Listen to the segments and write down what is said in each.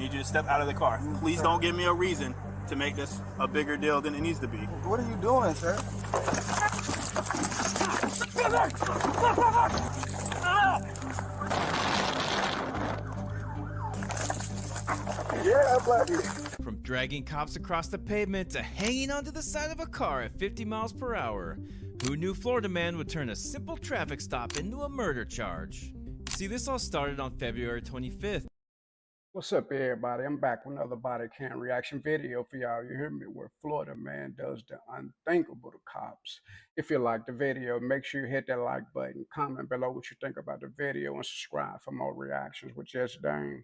need you to step out of the car. Please don't give me a reason to make this a bigger deal than it needs to be. What are you doing, sir? Yeah, buddy. From dragging cops across the pavement to hanging onto the side of a car at 50 miles per hour, who knew Florida man would turn a simple traffic stop into a murder charge? See, this all started on February 25th. What's up, everybody? I'm back with another body cam reaction video for y'all. You hear me? Where Florida man does the unthinkable to cops. If you like the video, make sure you hit that like button, comment below what you think about the video, and subscribe for more reactions with Jess Dane.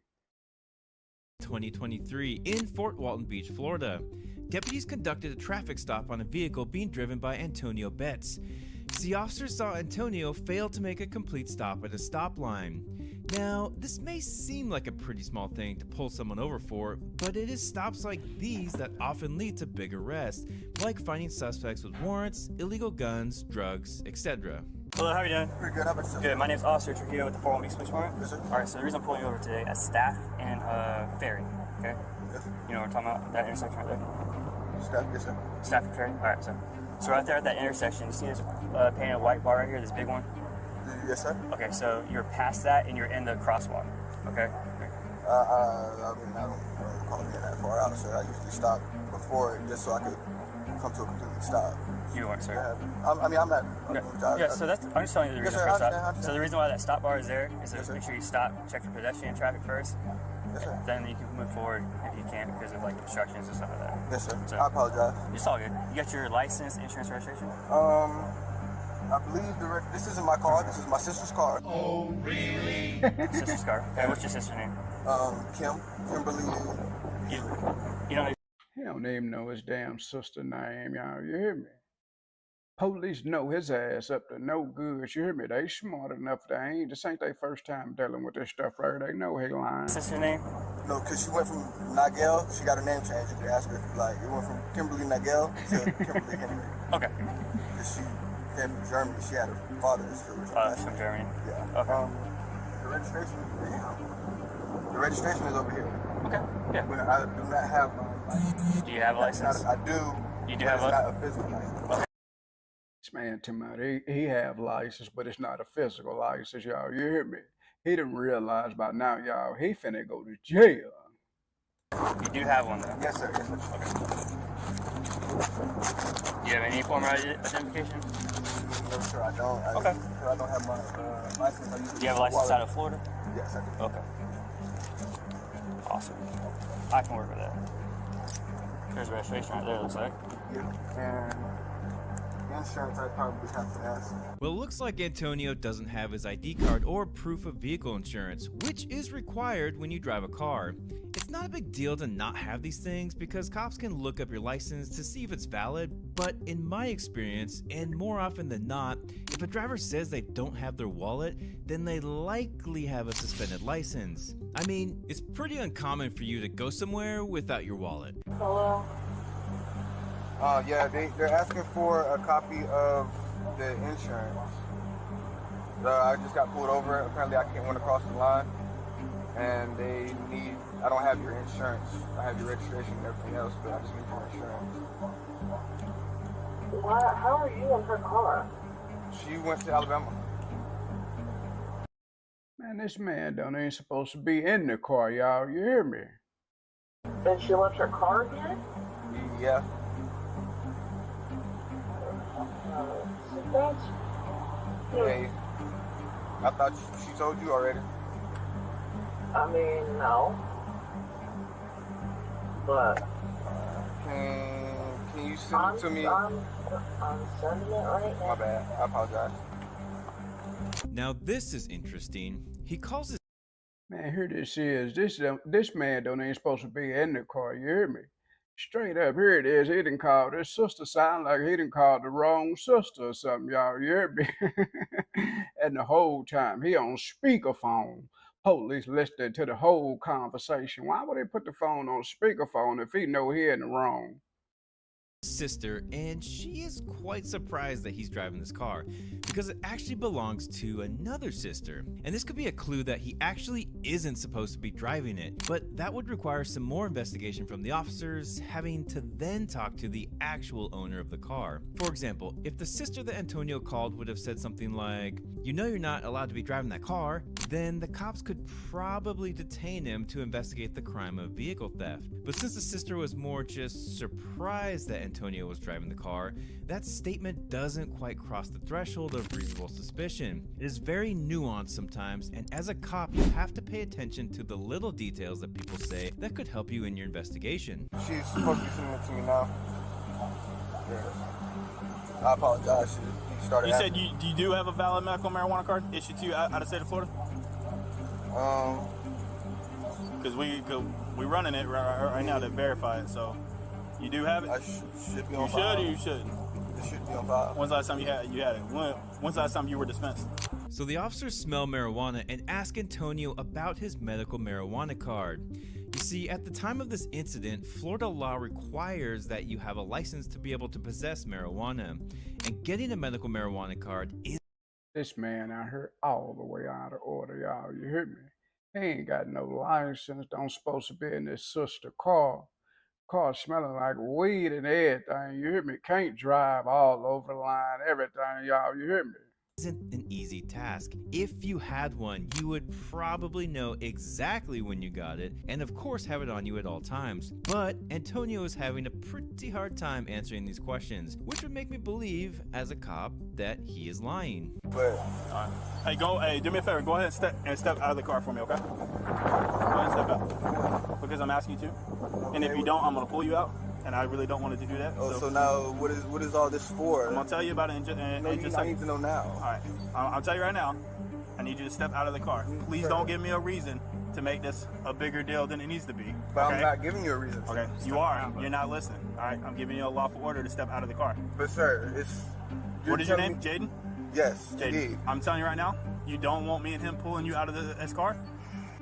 2023 in Fort Walton Beach, Florida. Deputies conducted a traffic stop on a vehicle being driven by Antonio Betts. See, officers saw Antonio fail to make a complete stop at a stop line. Now, this may seem like a pretty small thing to pull someone over for, but it is stops like these that often lead to big arrests, like finding suspects with warrants, illegal guns, drugs, etc. Hello, how are you doing? Pretty good. How about yourself? Good. My name's Officer Trujillo with the 401 Beach Police Department. Yes, sir. All right, so the reason I'm pulling you over today as staff and ferry, okay? Yes, sir. You know what I'm talking about? That intersection right there? Staff, yes, sir. Staff and ferry? All right, so right there at that intersection, you see this painted white bar right here, this big one? Yes, sir. Okay, so you're past that and you're in the crosswalk, okay? I mean, I don't recall being that far out, sir. I usually stop before it just so I could come to a complete stop. You weren't, sir. Yeah, I'm not. Okay. Yeah, so that's, I'm just telling you the Yes, reason sir, for I stop. understand. So the reason why that stop bar is there is to Yes, sir. make sure you stop, check for pedestrian traffic first. Yes, sir. Then you can move forward if you can't because of like obstructions and stuff like that. Yes, sir. So, I apologize. it's all good. You got your license, insurance, registration? I believe this isn't my car. This is my sister's car. Oh, really? Sister's car. Okay, what's your sister's name? Kimberly. You don't know. He don't even know his damn sister name, y'all. You hear me? Police know his ass up to no good. You hear me? They smart enough. This ain't their first time dealing with this stuff right. They know he lying. Sister's name? No, because she went from Nigel. She got her name changed. You can ask her. Like, it went from Kimberly Nigel to Kimberly Henry. Okay. Because she came from Germany. She had her father's original. From Germany. Yeah. Okay. The registration. The registration is over here. Okay. Yeah. But I do not have my license. Do you have a license? I do. You do but have it's a not a physical license. Okay. This man to me, he have license, but it's not a physical license, y'all. You hear me? He didn't realize by now, y'all, he finna go to jail. You do have one though. Yes, sir. Yes, sir. Do you have any form of identification? No, sir, I don't. Okay. I don't have my license. Do you have a license out of Florida? Yes, I do. Okay. Awesome. I can work with that. There's registration right there, looks like. Yeah. And insurance, I probably have to ask. Well, it looks like Antonio doesn't have his ID card or proof of vehicle insurance, which is required when you drive a car. It's not a big deal to not have these things because cops can look up your license to see if it's valid, but in my experience, and more often than not, if a driver says they don't have their wallet, then they likely have a suspended license. I mean, it's pretty uncommon for you to go somewhere without your wallet. Hello? Yeah, they're asking for a copy of the insurance. I just got pulled over. Apparently I went across the line. And I don't have your insurance. I have your registration and everything else, but I just need your insurance. How are you in her car? She went to Alabama. Man, this man ain't supposed to be in the car, y'all. You hear me? And she left her car here? Yeah. That's... Hey, I thought she told you already. I mean, no. But... Can you send it to me? I'm sending it right now. My bad. I apologize. Now this is interesting. He calls his Man, here this is. This man ain't supposed to be in the car. You hear me? Straight up, here it is. He done called his sister. Sound like he done called the wrong sister or something, y'all. You hear me? And the whole time he on speakerphone. Police listening to the whole conversation. Why would they put the phone on speakerphone if he know he in the wrong? sister, and she is quite surprised that he's driving this car because it actually belongs to another sister. And this could be a clue that he actually isn't supposed to be driving it, but that would require some more investigation from the officers, having to then talk to the actual owner of the car. For example, if the sister that Antonio called would have said something like, "You know you're not allowed to be driving that car," then the cops could probably detain him to investigate the crime of vehicle theft. But since the sister was more just surprised that Antonio was driving the car, that statement doesn't quite cross the threshold of reasonable suspicion. It is very nuanced sometimes, and as a cop, you have to pay attention to the little details that people say that could help you in your investigation. She's supposed to be sending it to me now. Yeah. I apologize. She started You said you do have a valid medical marijuana card issued to you out of the state of Florida? Because we running it right now to verify it, so you do have it? I should be on You file. should or you shouldn't? It should be on file. When's the last time you had it? When's the last time you were dispensed? So the officers smell marijuana and ask Antonio about his medical marijuana card. You see, at the time of this incident, Florida law requires that you have a license to be able to possess marijuana, and getting a medical marijuana card is This man out here all the way out of order, y'all. You hear me? He ain't got no license. Don't supposed to be in this sister car. Car smelling like weed and everything. You hear me? Can't drive all over the line, everything, y'all. You hear me? isn't an easy task. If you had one, you would probably know exactly when you got it, and of course have it on you at all times. But Antonio is having a pretty hard time answering these questions, which would make me believe, as a cop, that he is lying. But Hey, do me a favor. Go ahead and step out of the car for me, okay? Go ahead and step out, because I'm asking you to. And if you don't, I'm gonna pull you out. And I really don't want to do that. so now what is all this for? I'm gonna tell you about it in just I a need to know now. All right, I'll tell you right now. I need you to step out of the car. Please don't give me a reason to make this a bigger deal than it needs to be. But okay? I'm not giving you a reason to. Okay, you are. You're not listening. All right, I'm giving you a lawful order to step out of the car. But sir, What is your name? Jaden? Yes, Jaden. indeed. I'm telling you right now, you don't want me and him pulling you out of this car?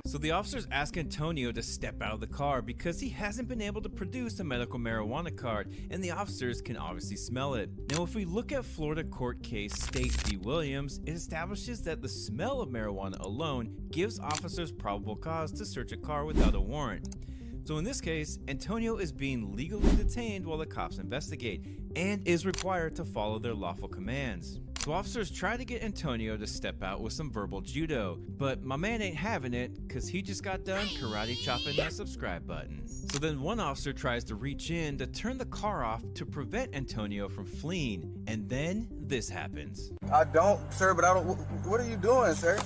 So the officers ask Antonio to step out of the car because he hasn't been able to produce a medical marijuana card, and the officers can obviously smell it. Now, if we look at Florida court case State v. Williams, it establishes that the smell of marijuana alone gives officers probable cause to search a car without a warrant. So in this case, Antonio is being legally detained while the cops investigate, and is required to follow their lawful commands. So officers try to get Antonio to step out with some verbal judo, but my man ain't having it because he just got done karate chopping that subscribe button. So then one officer tries to reach in to turn the car off to prevent Antonio from fleeing, and then this happens. I don't, sir, but I don't. What are you doing, sir?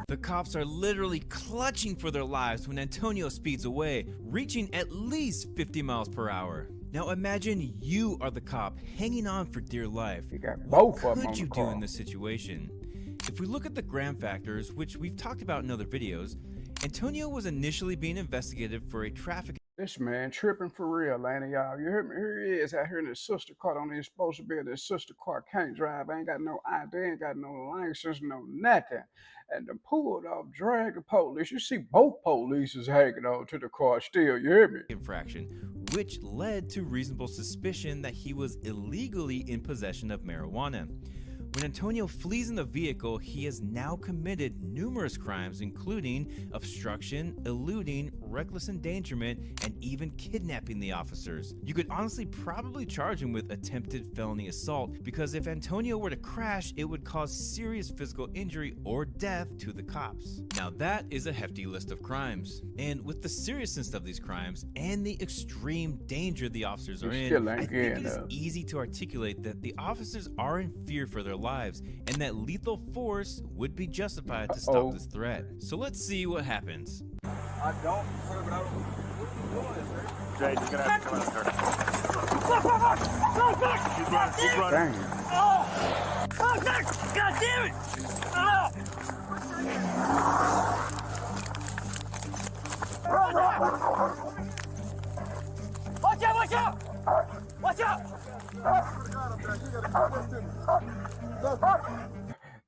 The cops are literally clutching for their lives when Antonio speeds away, reaching at least 50 miles per hour. Now imagine you are the cop hanging on for dear life. You got both What of them on could the you do car. in this situation? If we look at the gram factors, which we've talked about in other videos, Antonio was initially being investigated for a traffic This man tripping for real, ain't he, y'all? You heard me? Here he is out here in his sister car. Don't even supposed to be in his sister car. Can't drive. Ain't got no ID. Ain't got no license. No nothing. And then pulled off, dragged the police. You see both police is hanging on to the car still. You hear me? infraction, which led to reasonable suspicion that he was illegally in possession of marijuana. When Antonio flees in the vehicle, he has now committed numerous crimes, including obstruction, eluding, reckless endangerment, and even kidnapping the officers. You could honestly probably charge him with attempted felony assault, because if Antonio were to crash, it would cause serious physical injury or death to the cops. Now that is a hefty list of crimes. And with the seriousness of these crimes and the extreme danger the officers are He in, still I ain't think it getting is up. easy to articulate that the officers are in fear for their lives, and that lethal force would be justified to stop this threat. So let's see what happens. I don't, sir, but I don't. What are you doing, sir? Jay, you're gonna have to come out of the car. Keep running. Dang. God damn it! Watch out! Watch out! Watch out!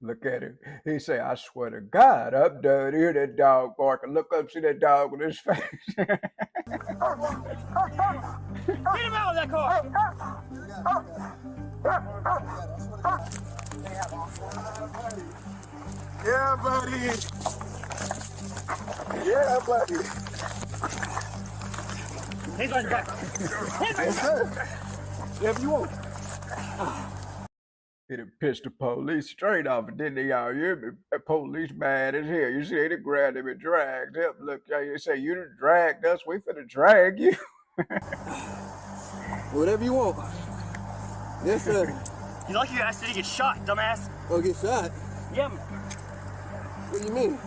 Look at him. He say, I swear to God, up there, hear that dog barking. Look up, see that dog with his face. Get him out of that car! Yeah, buddy. Yeah, buddy. He's on your back. Yes, sir. Yeah, if you want. He done pissed the police straight off, and then they all hear me. The police mad as hell. You see, they grabbed him and dragged him. Look, they say, you done dragged us, we finna drag you. Whatever you want. Yes, sir. You lucky you guys didn't get shot, dumbass. Oh, get shot? Yeah. What do you mean?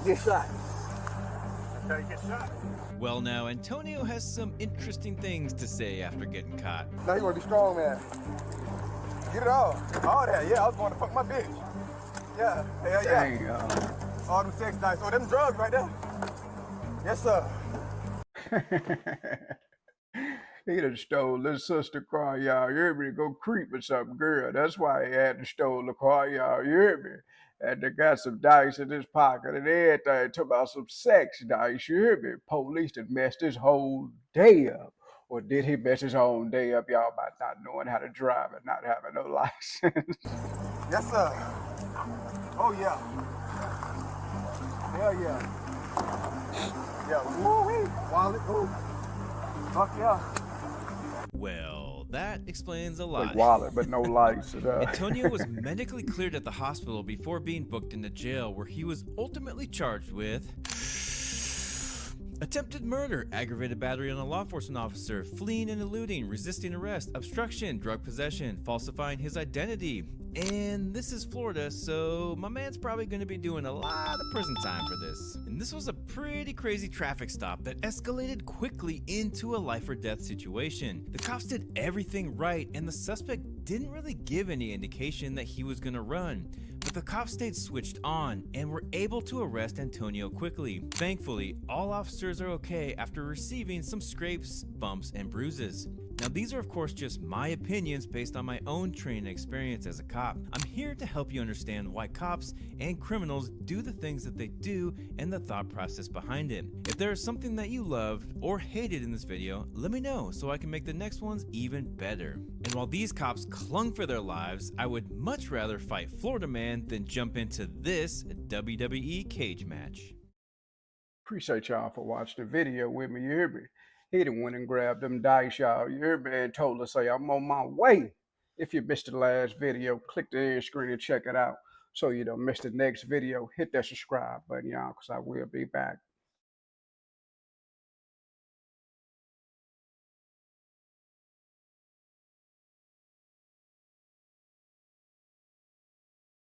Get shot. That's how you get shot. Well, now, Antonio has some interesting things to say after getting caught. Now you want to be strong, man. Get it all. All that. Yeah, I was going to fuck my bitch. Yeah. Hell yeah. Dang, All them sex nights. Oh, them drugs right there. Yes, sir. He done stole his sister car, y'all. You hear me? To go creep with some girl. That's why he had to stole the car, y'all. You hear me? And they got some dice in his pocket and everything. Talking about some sex dice. You hear me? Police done messed his whole day up. Or did he mess his own day up, y'all, by not knowing how to drive and not having no license? Yes, sir. Oh, yeah. Hell yeah. Yeah. Woo-wee. Wallet. Ooh. Fuck yeah. Well, that explains a lot. Like wallet, but no license. Antonio was medically cleared at the hospital before being booked into jail, where he was ultimately charged with attempted murder, aggravated battery on a law enforcement officer, fleeing and eluding, resisting arrest, obstruction, drug possession, falsifying his identity. And this is Florida, so my man's probably going to be doing a lot of prison time for this. And this was a pretty crazy traffic stop that escalated quickly into a life or death situation. The cops did everything right, and the suspect didn't really give any indication that he was going to run. But the cops stayed switched on and were able to arrest Antonio quickly. Thankfully, all officers are okay after receiving some scrapes, bumps, and bruises. Now, these are of course just my opinions based on my own training experience as a cop. I'm here to help you understand why cops and criminals do the things that they do and the thought process behind it. If there is something that you loved or hated in this video, let me know so I can make the next ones even better. And while these cops clung for their lives, I would much rather fight Florida Man than jump into this WWE cage match. Appreciate y'all for watching the video with me, you hear me? He done went and grabbed them dice, y'all, you hear me, and told us, say, I'm on my way. If you missed the last video, click the end screen and check it out so you don't miss the next video. Hit that subscribe button, y'all, because I will be back.